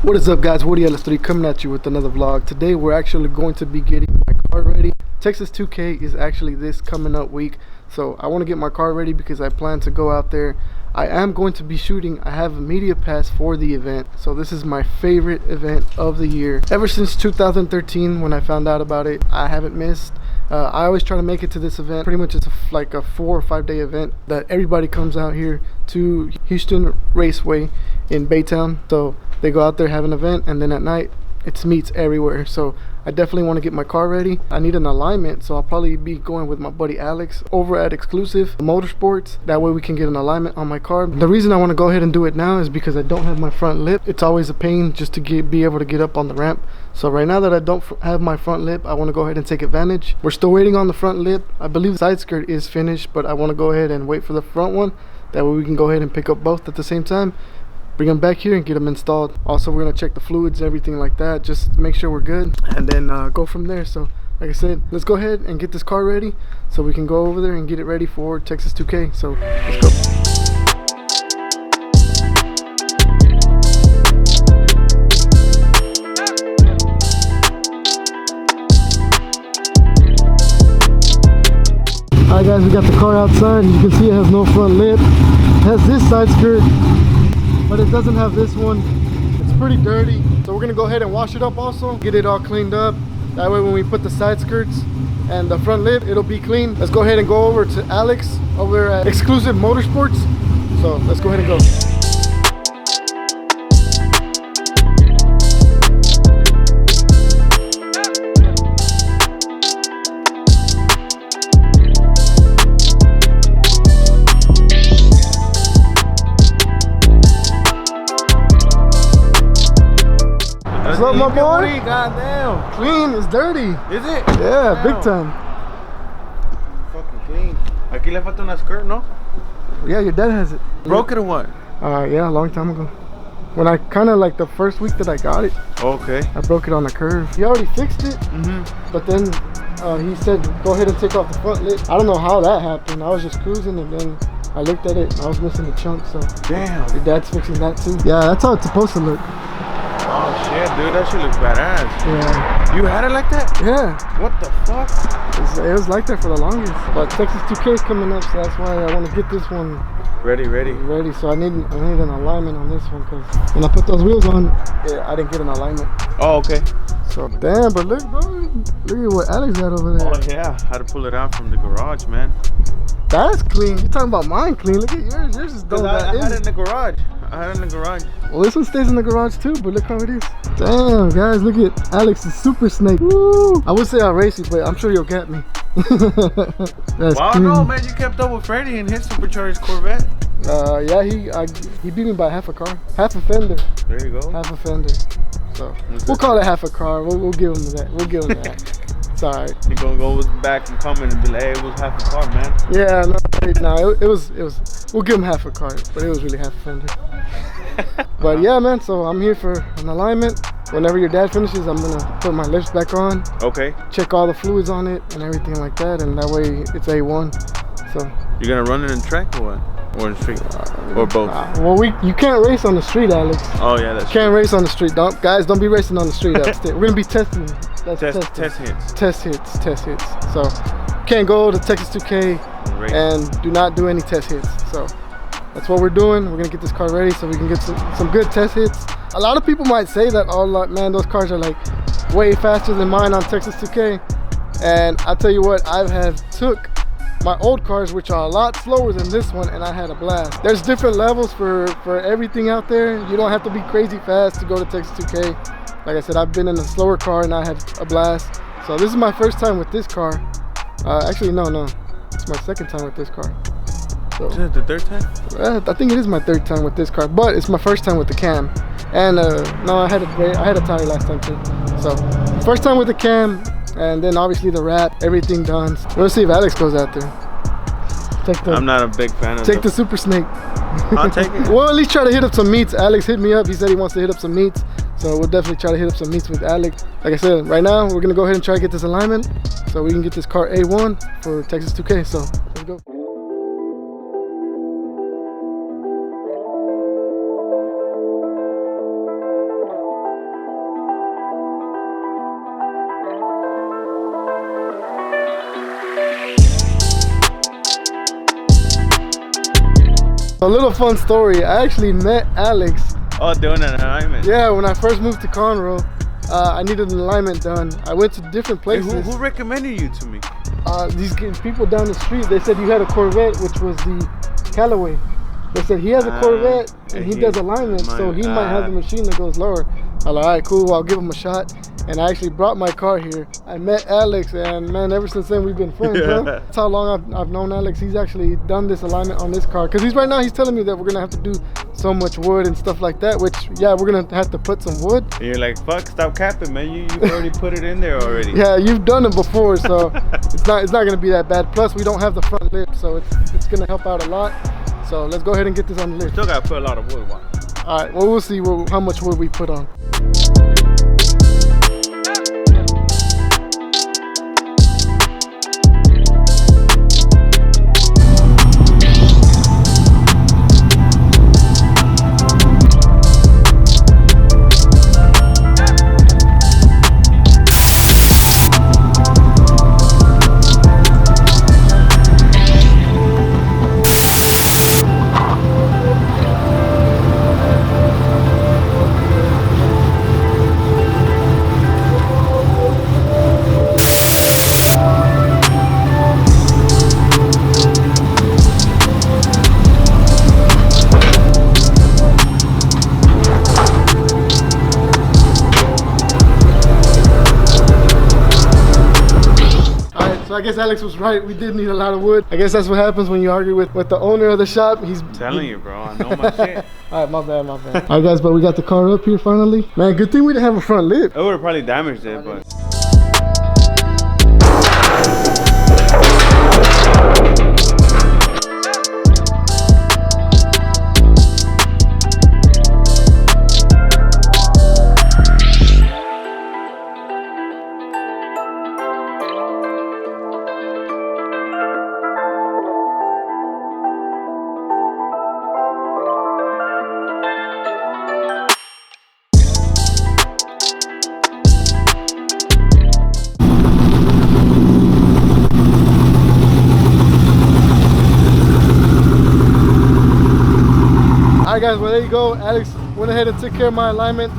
What is up, guys? Woody LS3 coming at you with another vlog. Today we're actually going to be getting my car ready. Texas 2K is actually this coming up week, so I want to get my car ready because I plan to go out there. I am going to be shooting. I have a media pass for the event, so this is my favorite event of the year. Ever since 2013 when I found out about it, I haven't missed. I always try to make it to this event. Pretty much it's like a 4 or 5 day event that everybody comes out here to Houston Raceway in Baytown. So they go out there, have an event, and then at night it's meets everywhere. So I definitely want to get my car ready. I need an alignment, so I'll probably be going with my buddy Alex over at Xclusive Motorsports. That way we can get an alignment on my car. The reason I want to go ahead and do it now is because I don't have my front lip. It's always a pain just to be able to get up on the ramp. So right now that I don't have my front lip, I want to go ahead and take advantage. We're still waiting on the front lip. I believe the side skirt is finished, but I want to go ahead and wait for the front one. That way we can go ahead and pick up both at the same time, bring them back here and get them installed. Also, we're gonna check the fluids, everything like that, just to make sure we're good, and then go from there. So like I said, let's go ahead and get this car ready so we can go over there and get it ready for Texas 2K. So let's go. Alright guys, we got the car outside. You can see it has no front lip. It has this side skirt, but it doesn't have this one. It's pretty dirty, so we're gonna go ahead and wash it up also, get it all cleaned up. That way when we put the side skirts and the front lip, it'll be clean. Let's go ahead and go over to Alex over at Xclusive Motorsports. So let's go ahead and go. What's up, my boy? Goddamn. Clean, it's dirty. Is it? Yeah, damn. big time. Fucking clean. Aquí le falta una skirt, no? Yeah, your dad has it. Broke it or what? Yeah, a long time ago. When I kind of like the first week that I got it, Okay. I broke it on the curve. He already fixed it, but then he said, go ahead and take off the front lip. I don't know how that happened. I was just cruising and then I looked at it and I was missing the chunk, so. Damn. Your dad's fixing that too. Yeah, that's how it's supposed to look. Oh shit, dude, that shit looks badass. Yeah. You had it like that? Yeah. What the fuck? It was like that for the longest. But Texas 2K is coming up, so that's why I want to get this one Ready. ready. So I need an alignment on this one, because when I put those wheels on, I didn't get an alignment. Oh, okay. So damn, but look, bro, look at what Alex got over there. Oh yeah, had to pull it out from the garage, man. That's clean. You're talking about mine clean. Look at yours. Yours is done. I had it in the garage. Well, this one stays in the garage too, but look how it is. Damn, guys, look at Alex's Super Snake. Woo! I would say I'll race you, but I'm sure you'll get me. That's Wow, clean. no, man, you kept up with Freddie in his supercharged Corvette. Yeah, he beat me by half a car, half a fender. There you go. Half a fender. So we'll call it half a car. We'll give him that. We'll give him that. It's alright. You're gonna go back and come in and be like, hey, it was half a car, man. Yeah, no, it was. We'll give him half a car, but it was really half a fender. But yeah, man. So I'm here for an alignment. Whenever your dad finishes, I'm gonna put my lips back on. Okay. Check all the fluids on it and everything like that, and that way it's A1. So. You're gonna run it in track or what? Or in street? Or both? Well, you can't race on the street, Alex. Oh yeah, that's can't race on the street. Guys, don't be racing on the street. We're gonna be testing. Test hits. Test hits. So can't go to Texas 2K and do not do any test hits. So that's what we're doing. We're gonna get this car ready so we can get some good test hits. A lot of people might say that, oh man, those cars are like way faster than mine on Texas 2K. And I tell you what, I have took my old cars, which are a lot slower than this one, and I had a blast. There's different levels for everything out there. You don't have to be crazy fast to go to Texas 2K. Like I said, I've been in a slower car and I had a blast. So this is my first time with this car. Actually, no. It's my second time with this car. So, is it the third time? I think it is my third time with this car, but it's my first time with the cam. And no, I had a tire last time too. So first time with the cam, and then obviously the wrap, everything done. Let's see if Alex goes out there. I'm not a big fan of the Super Snake. I'll take it. We'll at least try to hit up some meets. Alex hit me up. He said he wants to hit up some meets. So we'll definitely try to hit up some meets with Alex. Like I said, right now, we're going to go ahead and try to get this alignment so we can get this car A1 for Texas 2K. So let's go. A little fun story. I actually met Alex. Oh, doing an alignment. Yeah, when I first moved to Conroe, I needed an alignment done. I went to different places. Hey, who recommended you to me? These people down the street, they said you had a Corvette, which was the Callaway. They said he has a Corvette and he does alignment, so he might have the machine that goes lower. I was like, all right, cool, I'll give him a shot. And I actually brought my car here. I met Alex, and man, ever since then we've been friends, bro. That's how long I've known Alex. He's actually done this alignment on this car. Cause right now he's telling me that we're gonna have to do so much wood and stuff like that, which, yeah, we're gonna have to put some wood. And you're like, fuck, stop capping, man. You've already put it in there already. Yeah, you've done it before, so it's not gonna be that bad. Plus, we don't have the front lip, so it's gonna help out a lot. So let's go ahead and get this on the lip. Still gotta put a lot of wood on. All right, well, we'll see how much wood we put on. So I guess Alex was right. We did need a lot of wood. I guess that's what happens when you argue with the owner of the shop. He's telling you, bro. I know my shit. All right, my bad. All right, guys, but we got the car up here finally. Man, good thing we didn't have a front lip. It would have probably damaged it, but. All right, guys, well, there you go. Alex went ahead and took care of my alignment.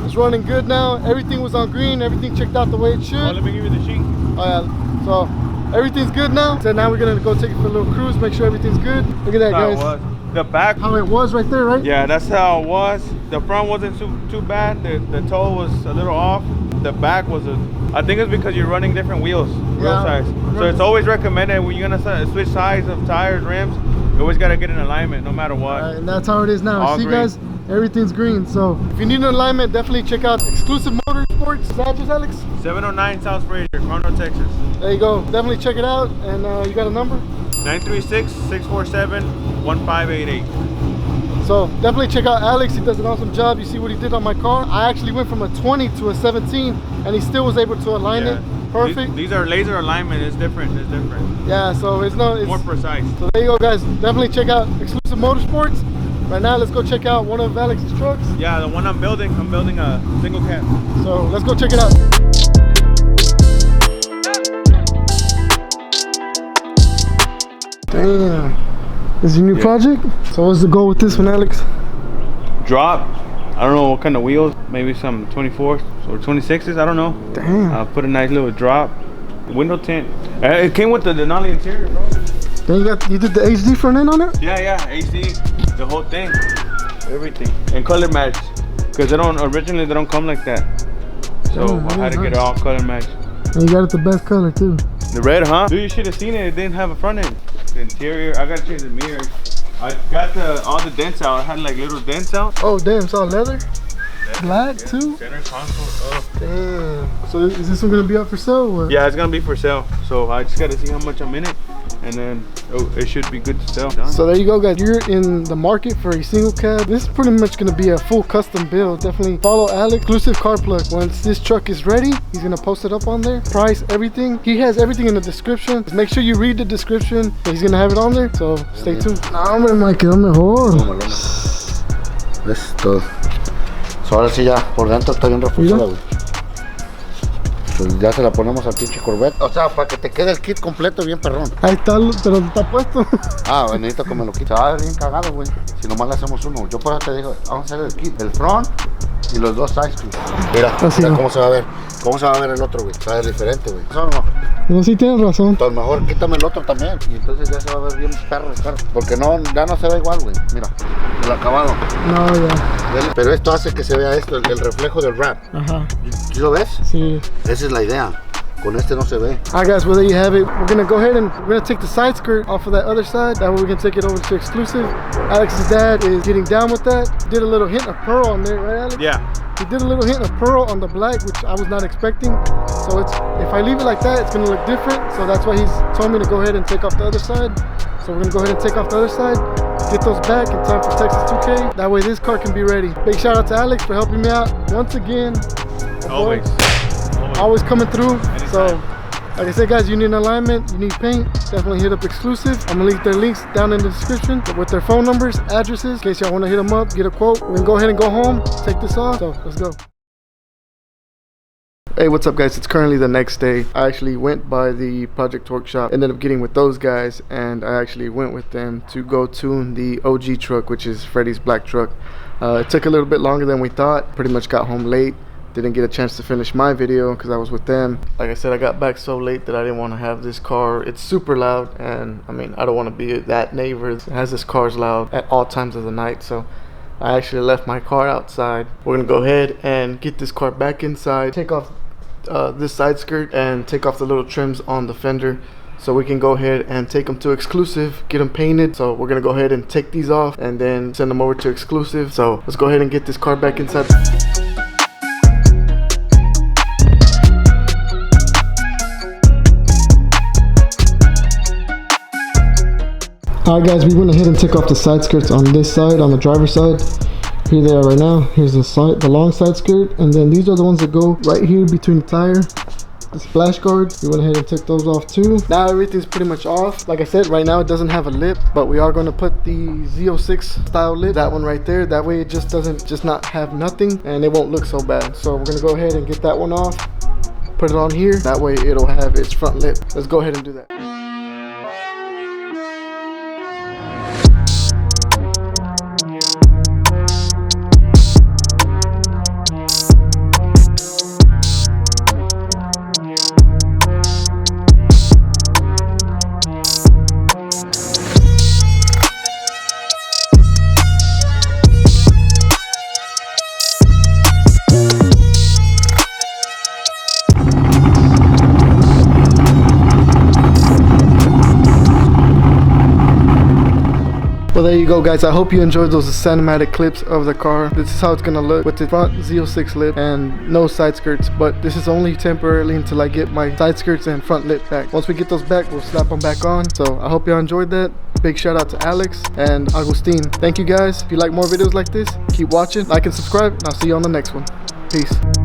It's running good now. Everything was on green. Everything checked out the way it should. Oh, let me give you the sheet. Oh, yeah. So everything's good now. So now we're going to go take it for a little cruise, make sure everything's good. Look at that, guys. The back. How it was right there, right? Yeah, that's how it was. The front wasn't too bad. The toe was a little off. The back was I think it's because you're running different wheel size. So it's always recommended when you're going to switch size of tires, rims, you always got to get an alignment no matter what. And that's how it is now. All see, green. guys, everything's green. So if you need an alignment, definitely check out Xclusive Motorsports. Is that address, Alex? 709 South Frazier, Conroe, Texas. There you go. Definitely check it out. And you got a number? 936-647-1588. So definitely check out Alex. He does an awesome job. You see what he did on my car. I actually went from a 20 to a 17, and he still was able to align it perfect. These are laser alignment. It's different. Yeah, so it's more precise. So there you go, guys. Definitely check out Xclusive Motorsports. Right now, let's go check out one of Alex's trucks. Yeah, the one I'm building a single cab. So let's go check it out. Damn. This is your new project? So what's the goal with this one, Alex? Drop. I don't know what kind of wheels. Maybe some 24s or 26s. I don't know. Damn. Put a nice little drop. Window tint. It came with the Denali interior, bro. Then you did the HD front end on it? Yeah, HD. The whole thing. Everything. And color match. Because originally they don't come like that. So I had to get it all color match. And you got it the best color too. The red, huh? Dude, you should have seen it. It didn't have a front end. The interior, I gotta change the mirrors. I got all the dents out. I had like little dents out. Oh damn, it's all leather? Black too? Center console. Oh. Damn. So is this one gonna be up for sale? Or? Yeah, it's gonna be for sale. So I just gotta see how much I'm in it, and then it should be good to sell. So there you go, guys. You're in the market for a single cab. This is pretty much gonna be a full custom build. Definitely follow Alex. Xclusive Car Plug. Once this truck is ready, he's gonna post it up on there. Price, everything. He has everything in the description. Just make sure you read the description. He's gonna have it on there. So stay tuned. No, hombre, me quedó mejor. Es todo. So, ahora sí ya, por dentro está bien reforzada, güey. Pues ya se la ponemos al pinche Corvette. O sea, para que te quede el kit completo bien perrón. Ahí está, pero está puesto. Ah, bueno, necesito que me lo quite. Va a ver bien cagado, güey. Si nomás le hacemos uno. Yo por eso te digo, vamos a hacer el kit, el front y los dos side screws. Mira, Así mira no. cómo se va a ver. ¿Cómo se va a ver el otro, güey? Se va a ver diferente, güey. ¿Eso no? No, sí tienes razón. Entonces mejor quítame el otro también. Y entonces ya se va a ver bien perro. Porque no, ya no se ve igual, güey. Mira, el acabado. No, ya. Pero esto hace que se vea esto, el reflejo del wrap. Ajá. ¿Sí lo ves? Sí. Esa es la idea. Con este no se ve. Alright guys, well there you have it. We're gonna go ahead and we're gonna take the side skirt off of that other side. That way we can take it over to Xclusive. Alex's dad is getting down with that. Did a little hint of pearl on there, right, Alex? Yeah. He did a little hint of pearl on the black, which I was not expecting. So it's, if I leave it like that, it's gonna look different. So that's why he's told me to go ahead and take off the other side. So we're gonna go ahead and take off the other side, get those back in time for Texas 2K. That way this car can be ready. Big shout out to Alex for helping me out once again. Always. Always coming through. Anytime. So like I said guys, you need an alignment, you need paint, definitely hit up Xclusive. I'm gonna leave their links down in the description with their phone numbers, addresses, in case y'all wanna hit them up, get a quote. We're gonna go ahead and go home, take this off, so let's go. Hey, what's up guys? It's currently the next day. I actually went by the Project Workshop, ended up getting with those guys, and I actually went with them to go tune the OG truck, which is Freddy's black truck. It took a little bit longer than we thought. Pretty much got home late. Didn't get a chance to finish my video because I was with them. Like I said, I got back so late that I didn't want to have this car. It's super loud, and I mean, I don't want to be that neighbor that has this car's loud at all times of the night. So I actually left my car outside. We're gonna go ahead and get this car back inside, take off this side skirt and take off the little trims on the fender, so we can go ahead and take them to Xclusive, get them painted. So we're gonna go ahead and take these off and then send them over to Xclusive. So let's go ahead and get this car back inside. Alright guys, we went ahead and took off the side skirts on this side, on the driver's side. Here they are right now. Here's the long side skirt, and then these are the ones that go right here between the tire, the splash guards. We went ahead and took those off too. Now everything's pretty much off. Like I said, right now it doesn't have a lip, but we are going to put the Z06 style lip, that one right there. That way it just doesn't not have nothing, and it won't look so bad. So we're going to go ahead and get that one off, put it on here. That way it'll have its front lip. Let's go ahead and do that. Well, there you go guys. I hope you enjoyed those cinematic clips of the car. This is how it's gonna look with the front Z06 lip and no side skirts, but this is only temporarily until I get my side skirts and front lip back. Once we get those back, we'll slap them back on. So I hope y'all enjoyed that. Big shout out to Alex and Agustin. Thank you guys. If you like more videos like this, keep watching, like and subscribe, and I'll see you on the next one. Peace.